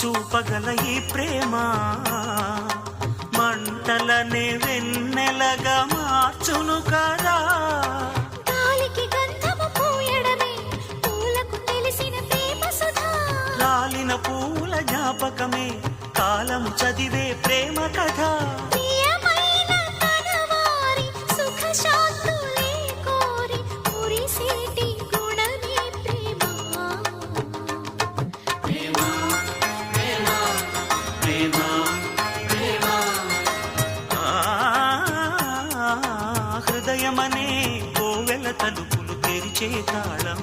చూపగల ఈ ప్రేమ మంటలనే వెన్నెలగా మార్చును కదా. గాలికి గంధము పూయడమే పూలకు తెలిసిన ప్రేమ సుధా. రాలిన పూల జ్ఞాపకమే కాలము చదివే ప్రేమ కథ. ప్రియమైన తనవారి సుఖ శాంతులే కోరి మురిసేటి గుణమే ప్రేమ. ప్రేమ ప్రేమ ప్రేమ ప్రేమ. హృదయమనే కోవెల తలుపులు తెరిచే తాళం